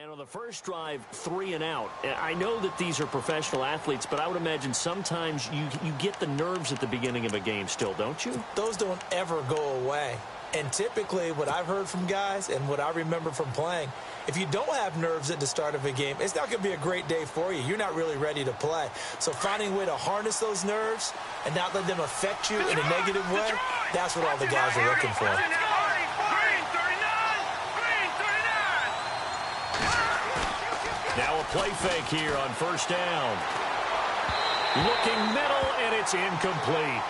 And on the first drive, 3 and out. I know that these are professional athletes, but I would imagine sometimes you get the nerves at the beginning of a game still, don't you? Those don't ever go away. And typically what I've heard from guys and what I remember from playing, if you don't have nerves at the start of a game, it's not going to be a great day for you. You're not really ready to play. So finding a way to harness those nerves and not let them affect you in a negative way, that's what all the guys are looking for. Now a play fake here on first down. Looking middle, and it's incomplete.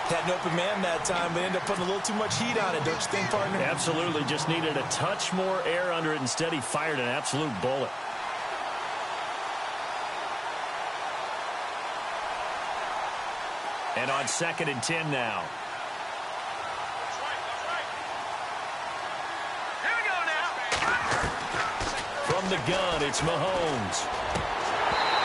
Had an open man that time, but ended up putting a little too much heat on it, don't you think, partner? Absolutely. Just needed a touch more air under it. Instead, he fired an absolute bullet. And on 2nd and 10 now. From the gun, it's Mahomes.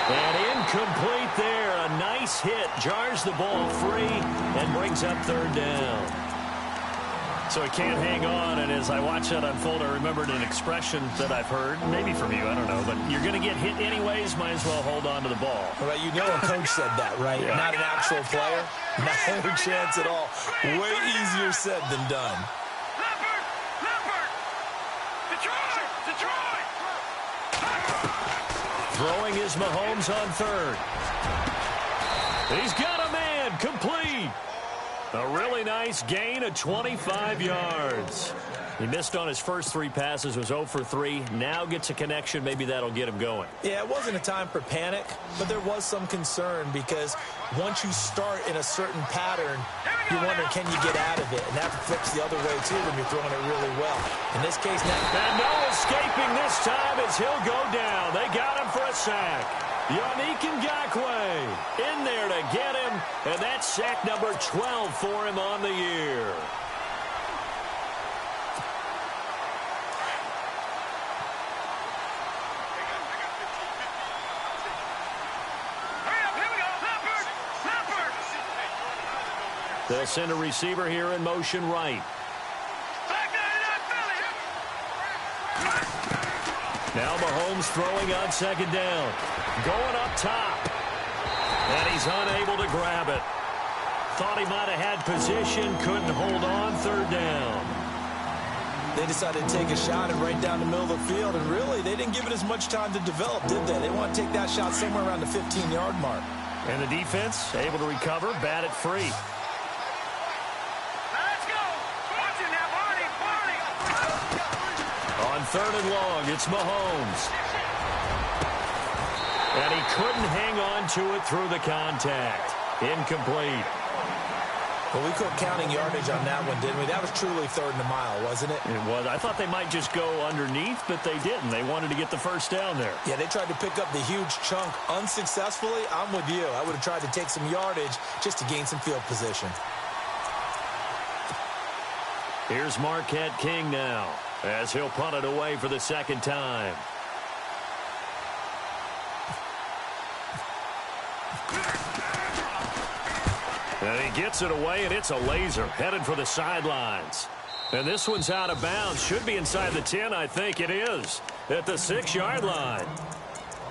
And incomplete there. A nice hit. Jars the ball free and brings up 3rd down. So he can't hang on. And as I watch that unfold, I remembered an expression that I've heard, maybe from you, I don't know, but you're going to get hit anyways, might as well hold on to the ball. Well, you know a coach said that, right? Yeah. Not an actual player. Not a chance at all. Way easier said than done. Throwing is Mahomes on 3rd. He's got a man. Complete. A really nice gain of 25 yards. He missed on his first 3 passes, was 0 for 3. Now gets a connection. Maybe that'll get him going. Yeah, it wasn't a time for panic, but there was some concern because once you start in a certain pattern, you wonder, can you get out of it? And that flips the other way, too, when you're throwing it really well. In this case, now... And no escaping this time as he'll go down. They got him for a sack. Yannick Ngakoue in there to get him, and that's sack number 12 for him on the year. They'll send a receiver here in motion right. Now Mahomes throwing on 2nd down. Going up top. And he's unable to grab it. Thought he might have had position. Couldn't hold on. 3rd down. They decided to take a shot and right down the middle of the field. And really, they didn't give it as much time to develop, did they? They want to take that shot somewhere around the 15-yard mark. And the defense able to recover. Bat it free. On 3rd and long, it's Mahomes. And he couldn't hang on to it through the contact. Incomplete. Well, we quit counting yardage on that one, didn't we? That was truly 3rd and a mile, wasn't it? It was. I thought they might just go underneath, but they didn't. They wanted to get the first down there. Yeah, they tried to pick up the huge chunk unsuccessfully. I'm with you. I would have tried to take some yardage just to gain some field position. Here's Marquette King now, as he'll punt it away for the 2nd time. And he gets it away, and it's a laser headed for the sidelines. And this one's out of bounds. Should be inside the 10, I think it is, at the 6-yard line.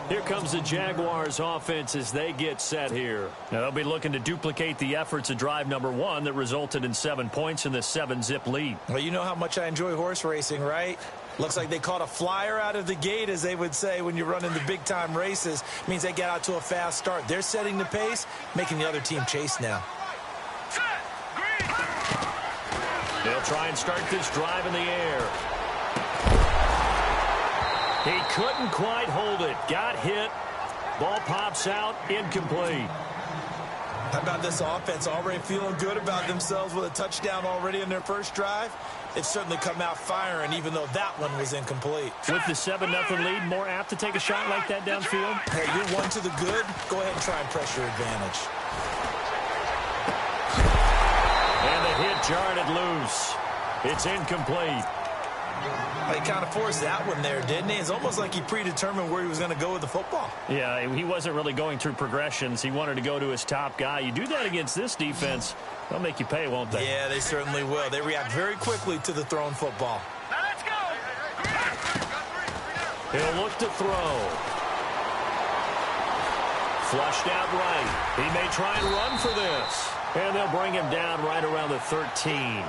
Here comes the Jaguars offense as they get set here. Now they'll be looking to duplicate the efforts of drive number 1 that resulted in 7 points in the 7-zip lead. Well, you know how much I enjoy horse racing, right? Looks like they caught a flyer out of the gate, as they would say when you're running the big-time races. Means they get out to a fast start. They're setting the pace, making the other team chase now. They'll try and start this drive in the air. He couldn't quite hold it. Got hit. Ball pops out. Incomplete. How about this offense already feeling good about themselves with a touchdown already in their first drive? It's certainly come out firing, even though that one was incomplete. With the 7-0 lead, more apt to take a shot like that downfield? Hey, you're one to the good. Go ahead and try and press your advantage. And the hit jarred it loose. It's incomplete. He kind of forced that one there, didn't he? It's almost like he predetermined where he was going to go with the football. Yeah, he wasn't really going through progressions. He wanted to go to his top guy. You do that against this defense, they'll make you pay, won't they? Yeah, they certainly will. They react very quickly to the thrown football. Now let's go. He'll look to throw. Flushed out right. He may try and run for this. And they'll bring him down right around the 13.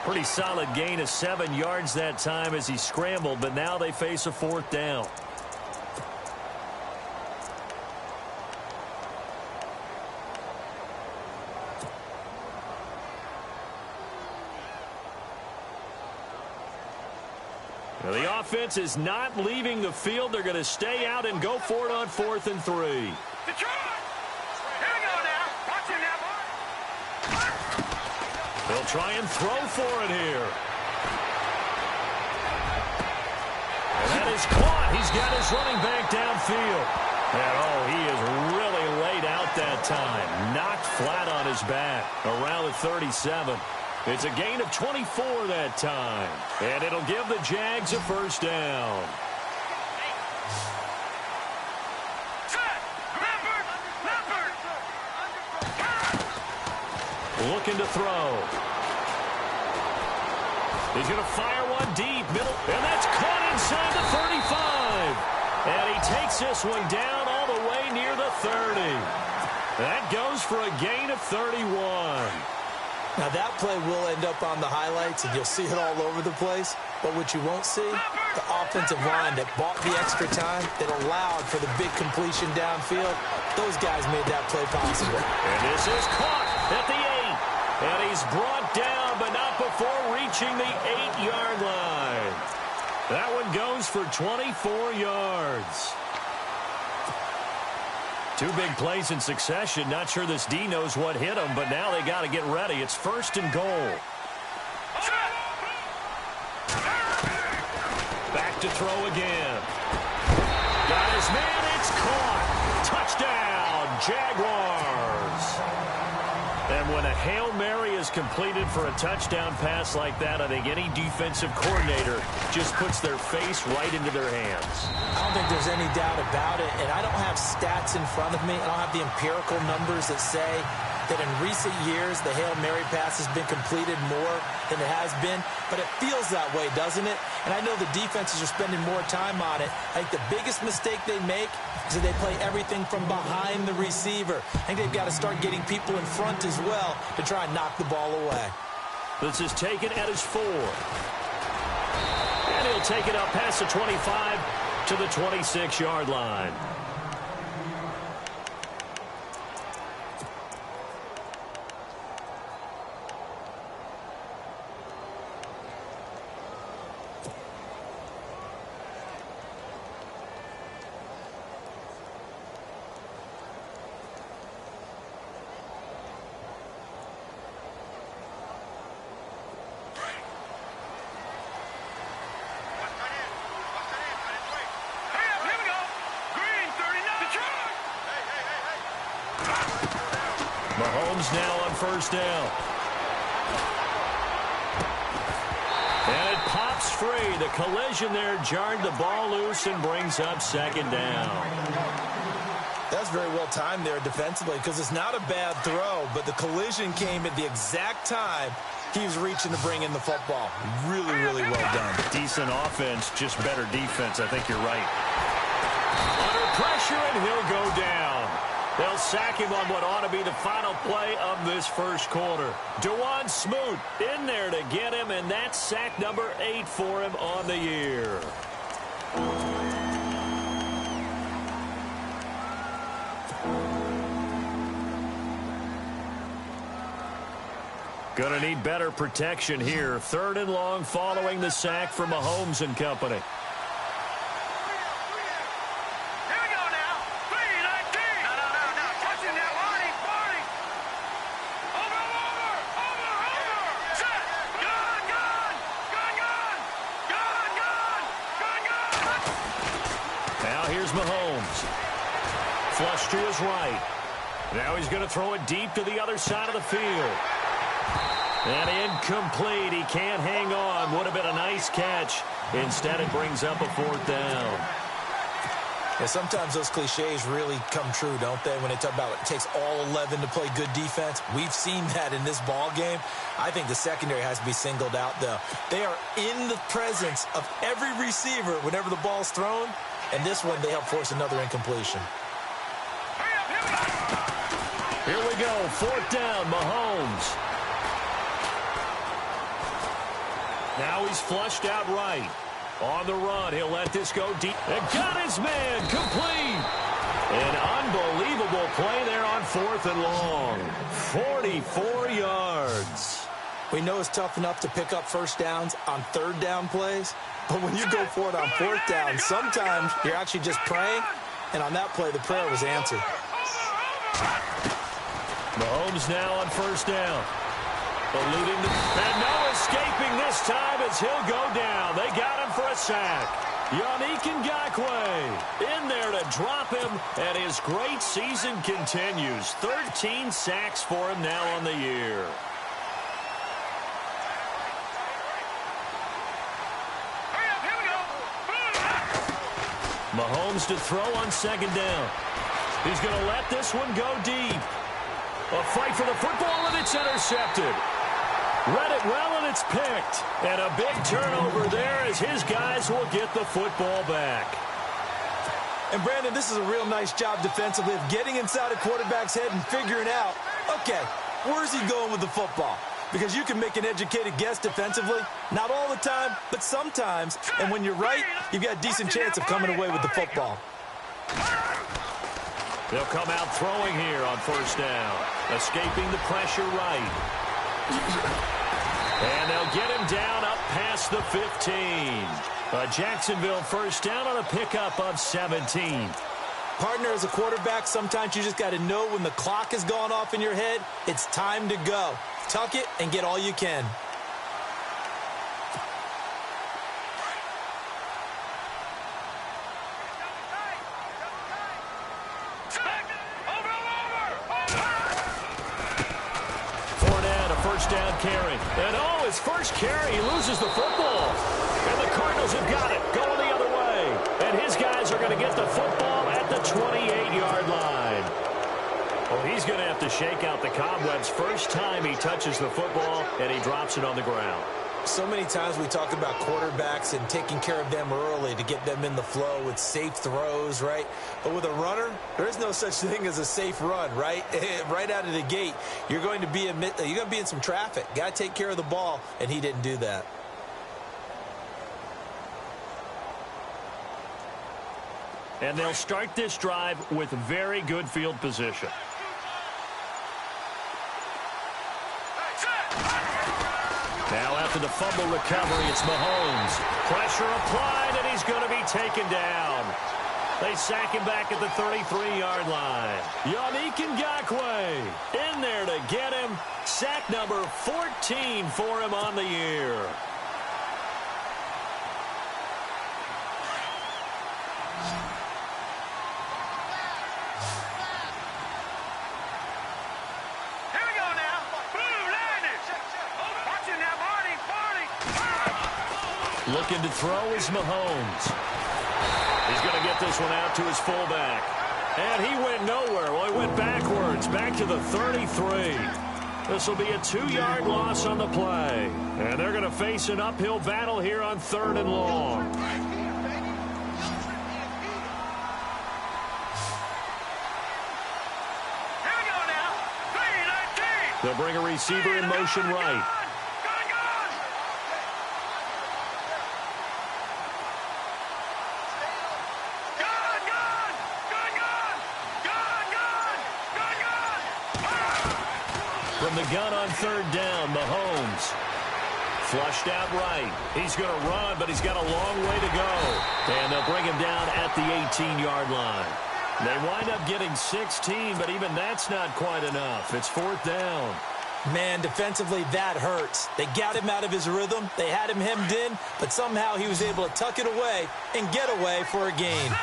Pretty solid gain of 7 yards that time as he scrambled, but now they face a 4th down. Now the offense is not leaving the field. They're going to stay out and go for it on 4th and 3. Here we go now. Watch it now, boy. They'll try and throw for it here. And that is caught. He's got his running back downfield. And, oh, he is really laid out that time. Knocked flat on his back around the 37. It's a gain of 24 that time. And it'll give the Jags a 1st down. Looking to throw. He's going to fire one deep, middle, and that's caught inside the 35. And he takes this one down all the way near the 30. That goes for a gain of 31. Now, that play will end up on the highlights, and you'll see it all over the place. But what you won't see, the offensive line that bought the extra time, that allowed for the big completion downfield, those guys made that play possible. And this is caught at the 8. And he's brought down, but not before reaching the 8-yard line. That one goes for 24 yards. 2 big plays in succession. Not sure this D knows what hit him, but now they got to get ready. It's 1st and goal. Back to throw again. Got his man. It's caught. Touchdown, Jaguars. And when a Hail Mary is completed for a touchdown pass like that, I think any defensive coordinator just puts their face right into their hands. I don't think there's any doubt about it, and I don't have stats in front of me. I don't have the empirical numbers that say that in recent years the Hail Mary pass has been completed more than it has been, but it feels that way, doesn't it? And I know the defenses are spending more time on it. I think the biggest mistake they make is that they play everything from behind the receiver. I think they've got to start getting people in front as well to try and knock the ball away. This is taken at his 4. And he'll take it up past the 25 to the 26-yard line. Mahomes now on 1st down. And it pops free. The collision there jarred the ball loose and brings up 2nd down. That's very well timed there defensively because it's not a bad throw, but the collision came at the exact time he was reaching to bring in the football. Really, really well done. Decent offense, just better defense. I think you're right. Under pressure, and he'll go down. They'll sack him on what ought to be the final play of this 1st quarter. Dewan Smoot in there to get him, and that's sack number 8 for him on the year. Going to need better protection here. 3rd and long following the sack from Mahomes and company. Mahomes. Flush to his right. Now he's going to throw it deep to the other side of the field. And incomplete. He can't hang on. Would have been a nice catch. Instead, it brings up a 4th down. Yeah, sometimes those cliches really come true, don't they, when they talk about it takes all 11 to play good defense. We've seen that in this ball game. I think the secondary has to be singled out, though. They are in the presence of every receiver whenever the ball's thrown, and this one they help force another incompletion. Here we go, 4th down, Mahomes. Now he's flushed out right. On the run, he'll let this go deep. And got his man, complete. An unbelievable play there on 4th and long. 44 yards. We know it's tough enough to pick up first downs on 3rd down plays, but when you go for it on 4th down, sometimes you're actually just praying, and on that play, the prayer was answered. Mahomes now on 1st down. Eluding and no escaping this time as he'll go down. They got him for a sack. Yannick Ngakoue in there to drop him, and his great season continues. 13 sacks for him now on the year. Mahomes to throw on 2nd down. He's going to let this one go deep. A fight for the football, and it's intercepted. Read it well, and it's picked. And a big turnover there as his guys will get the football back. And, Brandon, this is a real nice job defensively of getting inside a quarterback's head and figuring out, okay, where's he going with the football? Because you can make an educated guess defensively. Not all the time, but sometimes. And when you're right, you've got a decent chance of coming away with the football. They'll come out throwing here on 1st down. Escaping the pressure right. And they'll get him down up past the 15. A Jacksonville 1st down on a pickup of 17. Partner, as a quarterback, sometimes you just got to know when the clock has gone off in your head, it's time to go. Tuck it and get all you can. Down carry. And his first carry, he loses the football. And the Cardinals have got it, going the other way. And his guys are going to get the football at the 28-yard line. Well, he's going to have to shake out the cobwebs first time he touches the football, and he drops it on the ground. So many times we talk about quarterbacks and taking care of them early to get them in the flow with safe throws, right? But with a runner, there is no such thing as a safe run, right? Right out of the gate, you're going to be in some traffic. Got to take care of the ball, and he didn't do that. And they'll start this drive with very good field position. Now after the fumble recovery, it's Mahomes. Pressure applied, and he's going to be taken down. They sack him back at the 33-yard line. Yannick Ngakoue in there to get him. Sack number 14 for him on the year. Looking to throw is Mahomes. He's going to get this one out to his fullback. And he went nowhere. Well, he went backwards, back to the 33. This will be a 2-yard loss on the play. And they're going to face an uphill battle here on 3rd and long. Here we go now. 3-19. They'll bring a receiver in motion right. From the gun on 3rd down, Mahomes. Flushed out right. He's going to run, but he's got a long way to go. And they'll bring him down at the 18-yard line. They wind up getting 16, but even that's not quite enough. It's 4th down. Man, defensively, that hurts. They got him out of his rhythm. They had him hemmed in, but somehow he was able to tuck it away and get away for a gain.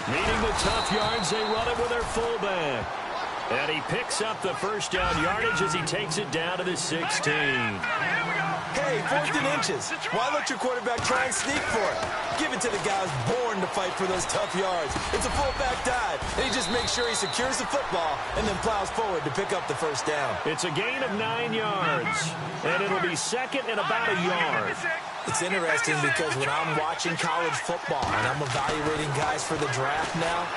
Needing the tough yards, they run it with their fullback. And he picks up the 1st down yardage as he takes it down to the 16. Hey, 4th and inches. Why let your quarterback try and sneak for it? Give it to the guy who's born to fight for those tough yards. It's a fullback dive, and he just makes sure he secures the football and then plows forward to pick up the first down. It's a gain of 9 yards, and it'll be second and about a yard. It's interesting because when I'm watching college football and I'm evaluating guys for the draft now,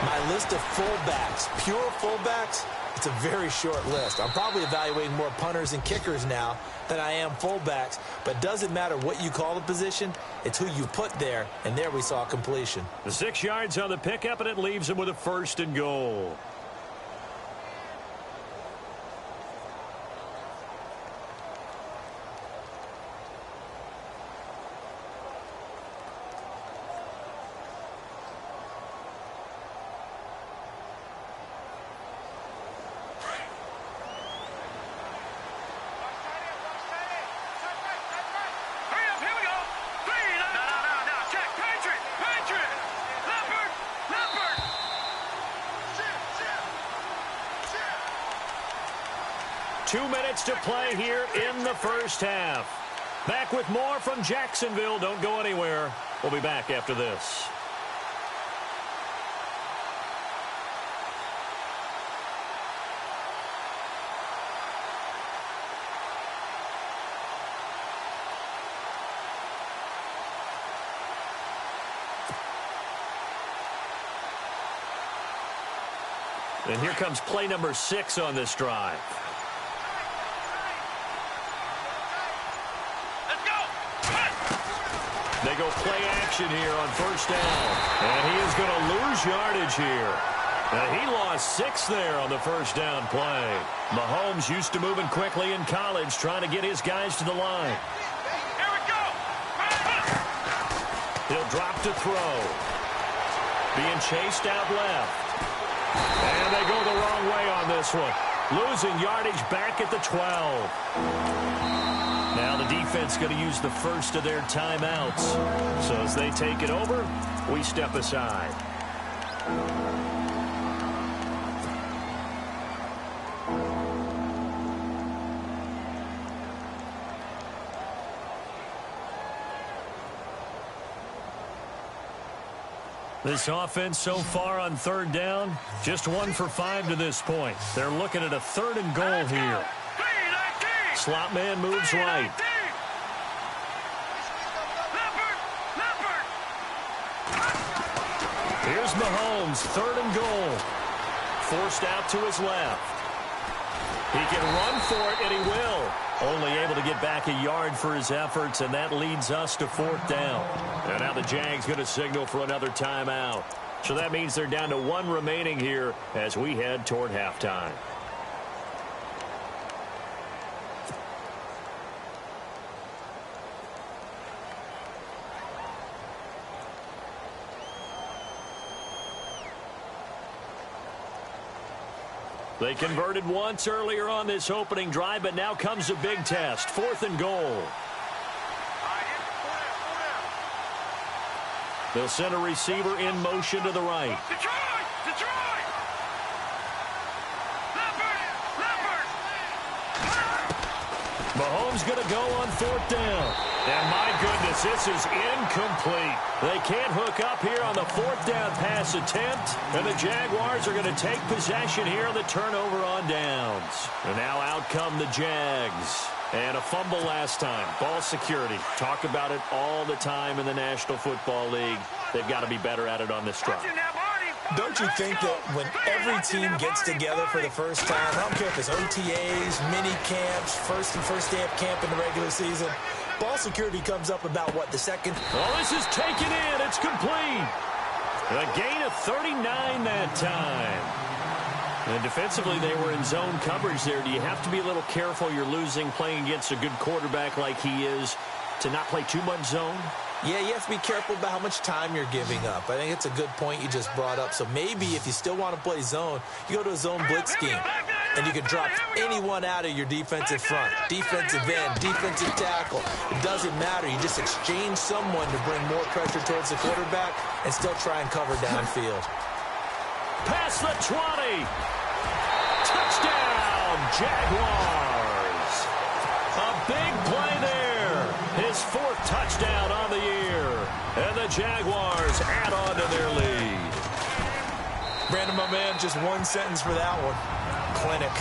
my list of fullbacks, pure fullbacks, it's a very short list. I'm probably evaluating more punters and kickers now than I am fullbacks, but it doesn't matter what you call the position, it's who you put there, and there we saw completion. The 6 yards on the pickup, and it leaves him with a 1st and goal. To play here in the first half. Back with more from Jacksonville. Don't go anywhere. We'll be back after this. And here comes play number 6 on this drive. They go play action here on 1st down. And he is going to lose yardage here. He lost 6 there on the 1st down play. Mahomes used to moving quickly in college, trying to get his guys to the line. Here we go. He'll drop to throw. Being chased out left. And they go the wrong way on this one. Losing yardage back at the 12. Now the defense going to use the first of their timeouts. So as they take it over, we step aside. This offense so far on 3rd down, just 1 for 5 to this point. They're looking at a 3rd and goal here. Slot man moves right. Here's Mahomes, 3rd and goal. Forced out to his left. He can run for it, and he will. Only able to get back a yard for his efforts, and that leads us to 4th down. And now the Jags going to signal for another timeout. So that means they're down to 1 remaining here as we head toward halftime. They converted once earlier on this opening drive, but now comes a big test. 4th and goal. They'll send a receiver in motion to the right. Mahomes going to go on 4th down. And my goodness, this is incomplete. They can't hook up here on the 4th down pass attempt. And the Jaguars are going to take possession here on the turnover on downs. And now out come the Jags. And a fumble last time. Ball security. Talk about it all the time in the National Football League. They've got to be better at it on this drive. Don't you think that when every team gets together for the first time, I don't care if it's OTAs, mini camps, first day of camp in the regular season, ball security comes up about, what, the second? Well, this is taken in. It's complete. A gain of 39 that time. And defensively, they were in zone coverage there. Do you have to be a little careful? You're losing, playing against a good quarterback like he is, to not play too much zone? Yeah, you have to be careful about how much time you're giving up. I think it's a good point you just brought up. So maybe if you still want to play zone, you go to a zone blitz scheme, and you can drop anyone out of your defensive front, defensive end, defensive tackle. It doesn't matter. You just exchange someone to bring more pressure towards the quarterback and still try and cover downfield. Past the 20. Touchdown, Jaguars. A big play there. the Jaguars add on to their lead. Brandon, my man, just one sentence for that one. Clinic.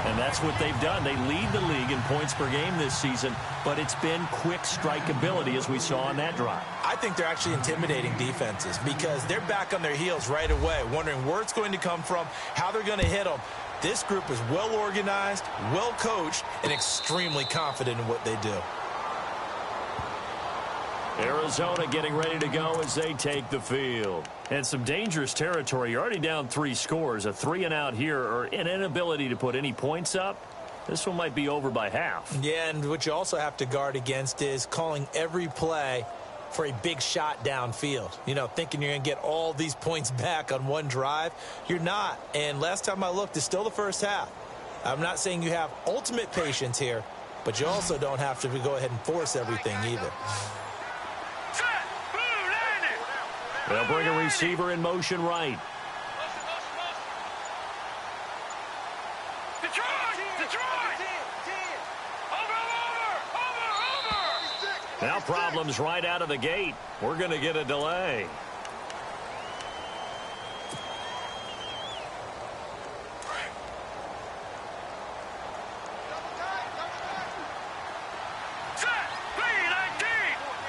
And that's what they've done. They lead the league in points per game this season, but it's been quick strike ability as we saw on that drive. I think they're actually intimidating defenses because they're back on their heels right away, wondering where it's going to come from, how they're going to hit them. This group is well organized, well coached, and extremely confident in what they do. Arizona getting ready to go as they take the field. And some dangerous territory. You're already down 3 scores. A 3-and-out here or an inability to put any points up. This one might be over by half. Yeah, and what you also have to guard against is calling every play for a big shot downfield. You know, thinking you're going to get all these points back on one drive. You're not. And last time I looked, it's still the first half. I'm not saying you have ultimate patience here, but you also don't have to go ahead and force everything either. They'll bring a receiver in motion right. Now problems right out of the gate. We're going to get a delay.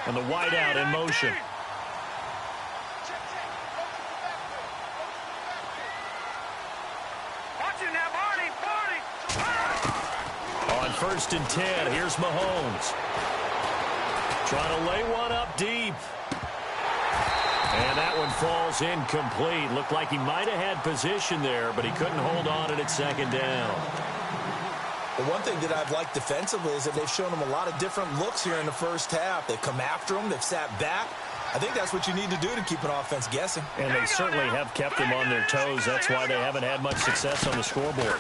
And the wideout in motion. On 1st and 10, here's Mahomes. Trying to lay one up deep. And that one falls incomplete. Looked like he might have had position there, but he couldn't hold on at its 2nd down. The one thing that I've liked defensively is that they've shown them a lot of different looks here in the first half. They've come after them. They've sat back. I think that's what you need to do to keep an offense guessing. And they certainly have kept them on their toes. That's why they haven't had much success on the scoreboard.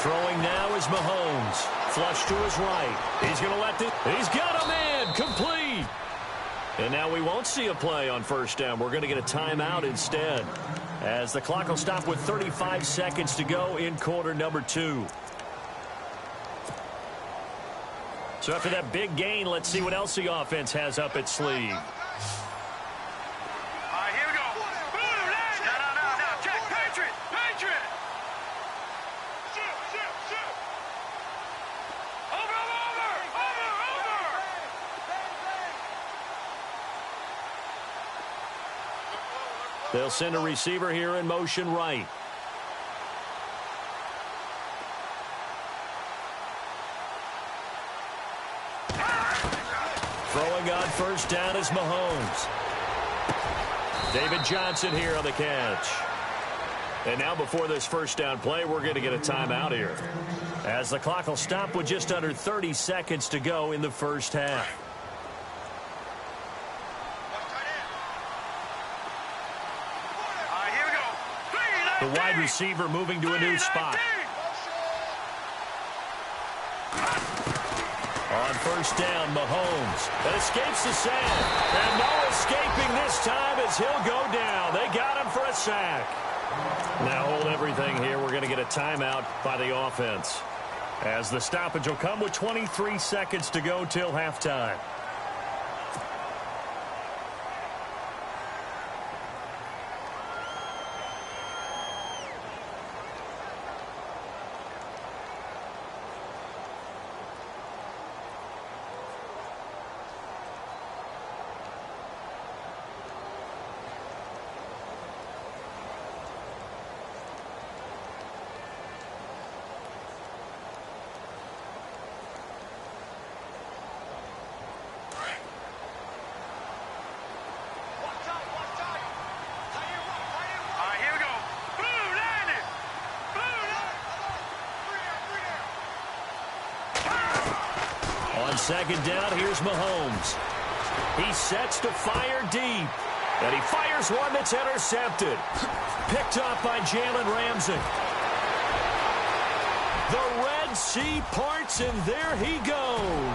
Throwing now is Mahomes. Flush to his right. He's going to let this. He's got him in. Complete. And now we won't see a play on 1st down. We're going to get a timeout instead, as the clock will stop with 35 seconds to go in quarter number 2. So after that big gain, let's see what else the offense has up its sleeve. They'll send a receiver here in motion right. Throwing on 1st down is Mahomes. David Johnson here on the catch. And now before this 1st down play, we're going to get a timeout here, as the clock will stop with just under 30 seconds to go in the 1st half. The wide receiver moving to a new spot. On 1st down, Mahomes. That escapes the sand. And no escaping this time as he'll go down. They got him for a sack. Now hold everything here. We're going to get a timeout by the offense, as the stoppage will come with 23 seconds to go till halftime. On 2nd down, here's Mahomes. He sets to fire deep. And he fires one that's intercepted. Picked off by Jalen Ramsey. The Red Sea parts, and there he goes.